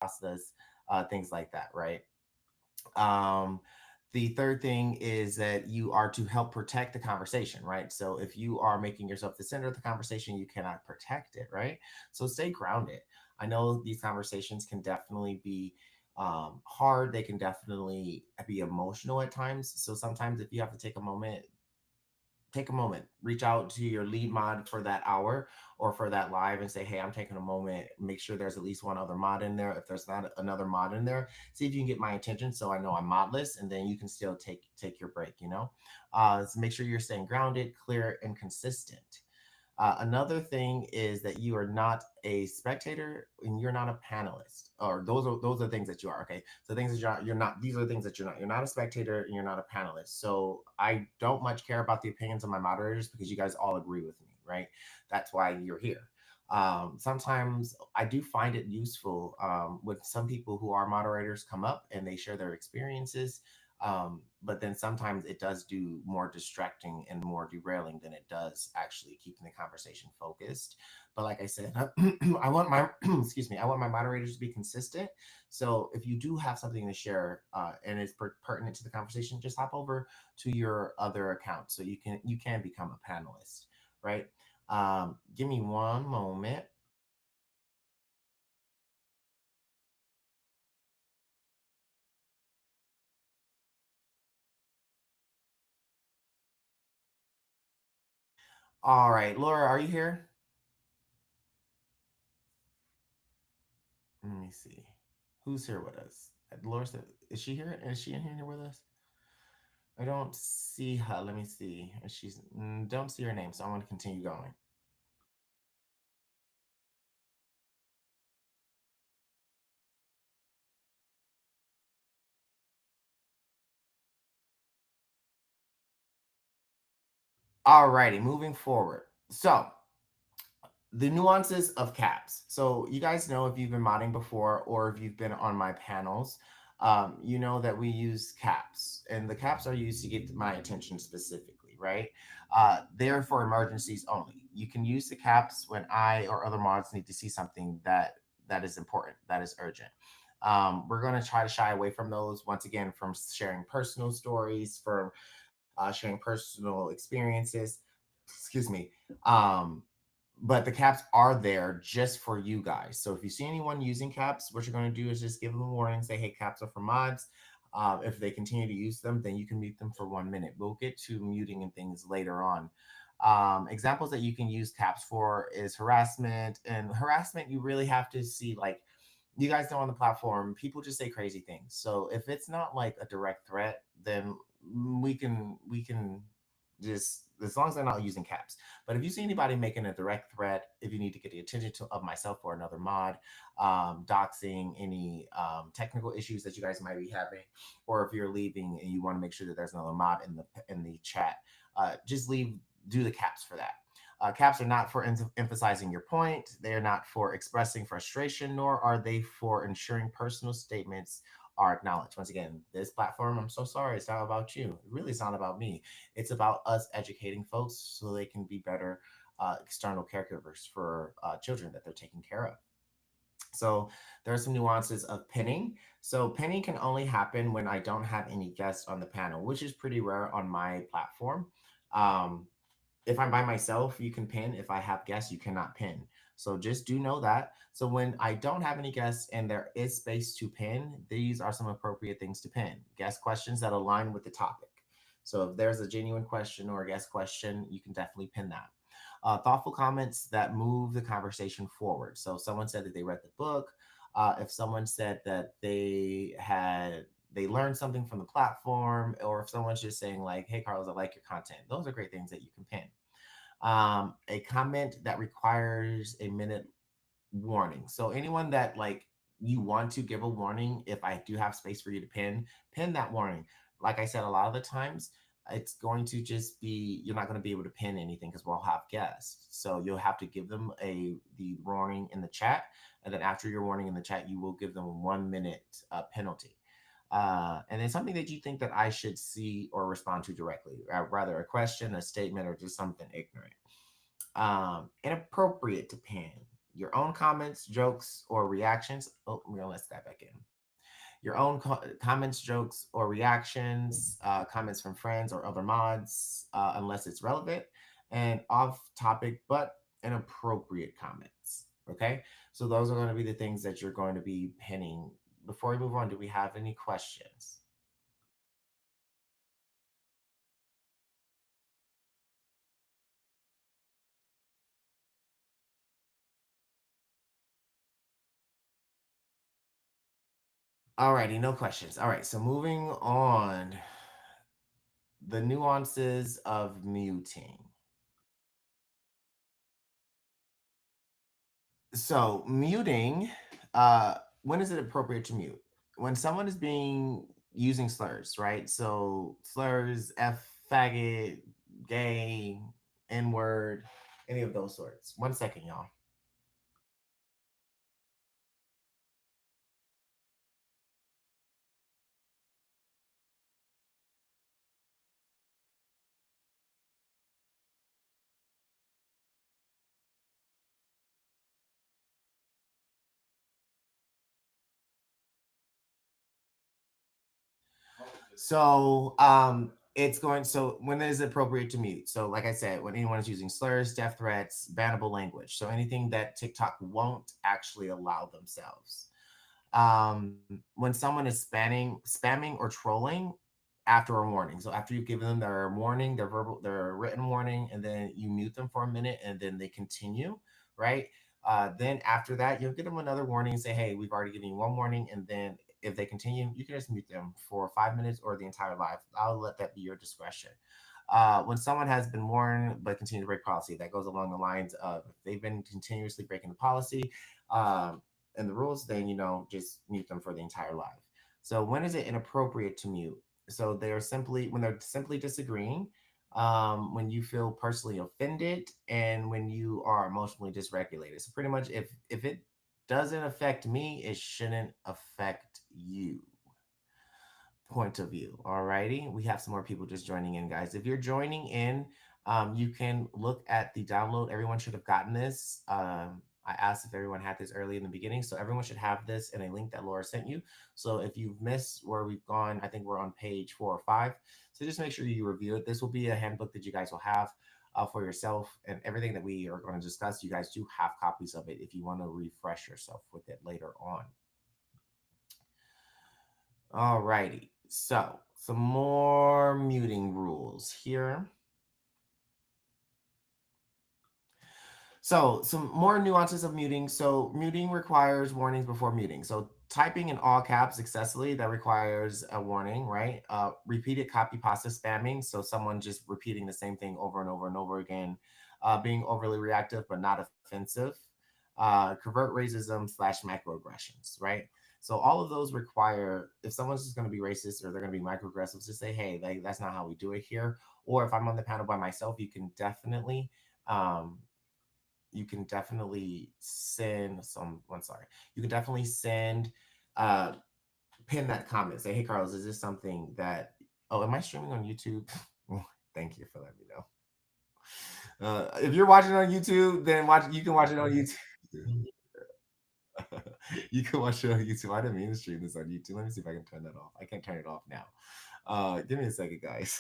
process, things like that, right? Um, the third thing is that you are to help protect the conversation, right? So if you are making yourself the center of the conversation, you cannot protect it, right? So stay grounded. I know these conversations can definitely be hard. They can definitely be emotional at times. So sometimes if you have to take a moment, reach out to your lead mod for that hour or for that live and say, hey, I'm taking a moment, make sure there's at least one other mod in there. If there's not another mod in there, see if you can get my attention so I know I'm modless, and then you can still take your break, so make sure you're staying grounded, clear, and consistent. Another thing is that you are not a spectator and you're not a panelist, or those are things that you are. Okay, so things that you're not. These are the things that you're not. You're not a spectator and you're not a panelist. So I don't much care about the opinions of my moderators because you guys all agree with me, right? That's why you're here. Sometimes I do find it useful when some people who are moderators come up and they share their experiences, but then sometimes it does do more distracting and more derailing than it does actually keeping the conversation focused. But like I said, I want my excuse me, I want my moderators to be consistent. So if you do have something to share and it's pertinent to the conversation, just hop over to your other account so you can become a panelist, right? Give me one moment. All right, Laura, are you here? Let me see. Who's here with us? Laura said, is she here? Is she in here with us? I don't see her. Let me see. She's don't see her name, so I want to continue going. Alrighty, moving forward. So the nuances of caps. So you guys know if you've been modding before or if you've been on my panels, you know that we use caps, and the caps are used to get my attention specifically, right? They're for emergencies only. You can use the caps when I or other mods need to see something that is important, that is urgent. We're going to try to shy away from those once again, from sharing personal stories, from sharing personal experiences. Excuse me. Um, but the caps are there just for you guys. So if you see anyone using caps, what you're going to do is just give them a warning, say, hey, caps are for mods. If they continue to use them, then you can mute them for 1 minute. We'll get to muting and things later on. Examples that you can use caps for is harassment. And harassment, you really have to see, like, you guys know on the platform, people just say crazy things. So if it's not like a direct threat, then we can just, as long as they're not using caps. But if you see anybody making a direct threat, if you need to get the attention of myself or another mod, doxing, any technical issues that you guys might be having, or if you're leaving and you want to make sure that there's another mod in the chat, just leave. Do the caps for that. Caps are not for emphasizing your point. They are not for expressing frustration, nor are they for ensuring personal statements are acknowledged. Once again, this platform, I'm so sorry, it's not about you. Really, it's not about me. It's about us educating folks so they can be better external caregivers for children that they're taking care of. So there are some nuances of pinning. So pinning can only happen when I don't have any guests on the panel, which is pretty rare on my platform. Um, if I'm by myself, you can pin. If I have guests, you cannot pin. So just do know that. So when I don't have any guests and there is space to pin, these are some appropriate things to pin. Guest questions that align with the topic. So if there's a genuine question or a guest question, you can definitely pin that. Thoughtful comments that move the conversation forward. So if someone said that they read the book, if someone said that they learned something from the platform, or if someone's just saying like, hey Carlos, I like your content, those are great things that you can pin. A comment that requires a minute warning. So anyone that, like, you want to give a warning, if I do have space for you to pin that warning. Like I said, a lot of the times it's going to just be, you're not going to be able to pin anything because we'll have guests. So you'll have to give them the warning in the chat, and then after your warning in the chat, you will give them 1 minute penalty. And then something that you think that I should see or respond to directly, rather a question, a statement, or just something ignorant. Inappropriate to pin. Your own comments, jokes, or reactions. Oh, we're gonna let that back in. Your own comments, jokes, or reactions, comments from friends or other mods, unless it's relevant, and off topic but inappropriate comments. Okay, so those are going to be the things that you're going to be pinning. Before we move on, do we have any questions? Alrighty, no questions. All right, so moving on, the nuances of muting. So muting, when is it appropriate to mute? When someone is being using slurs, right? So slurs, f, faggot, gay, n word, any of those sorts. 1 second, y'all. So it's going, so when is it appropriate to mute? So like I said, when anyone is using slurs, death threats, bannable language. So anything that TikTok won't actually allow themselves. When someone is spamming or trolling after a warning. So after you've given them their warning, their verbal, their written warning, and then you mute them for a minute, and then they continue, right? Then after that, you'll give them another warning and say, "Hey, we've already given you one warning," and then if they continue, you can just mute them for 5 minutes or the entire live. I'll let that be your discretion. When someone has been warned but continue to break policy, that goes along the lines of if they've been continuously breaking the policy, and the rules, then just mute them for the entire live. So when is it inappropriate to mute? So they're simply when they're simply disagreeing, when you feel personally offended, and when you are emotionally dysregulated. So pretty much, if it doesn't affect me, it shouldn't affect you. Point of view. Alrighty, we have some more people just joining in, guys. If you're joining in, you can look at the download. Everyone should have gotten this. I asked if everyone had this early in the beginning, so everyone should have this in a link that Laura sent you. So if you've missed where we've gone, I think we're on page 4 or 5. So just make sure you review it. This will be a handbook that you guys will have for yourself, and everything that we are going to discuss. You guys do have copies of it if you want to refresh yourself with it later on. Alrighty. So some more muting rules here. So some more nuances of muting. So muting requires warnings before muting. So typing in all caps excessively, that requires a warning, right? Repeated copy pasta spamming. So someone just repeating the same thing over and over and over again. Being overly reactive but not offensive. Covert racism slash microaggressions, right? So all of those require, if someone's just going to be racist or they're going to be microaggressive, just say, hey, like that's not how we do it here. Or if I'm on the panel by myself, um, you can definitely send some. I'm sorry. You can definitely send, uh, pin that comment. Say, hey, Carlos, is this something that? Oh, am I streaming on YouTube? Thank you for letting me know. If you're watching on YouTube, then watch. You can watch it on YouTube. You can watch it on YouTube. I didn't mean to stream this on YouTube. Let me see if I can turn that off. I can't turn it off now. Give me a second, guys.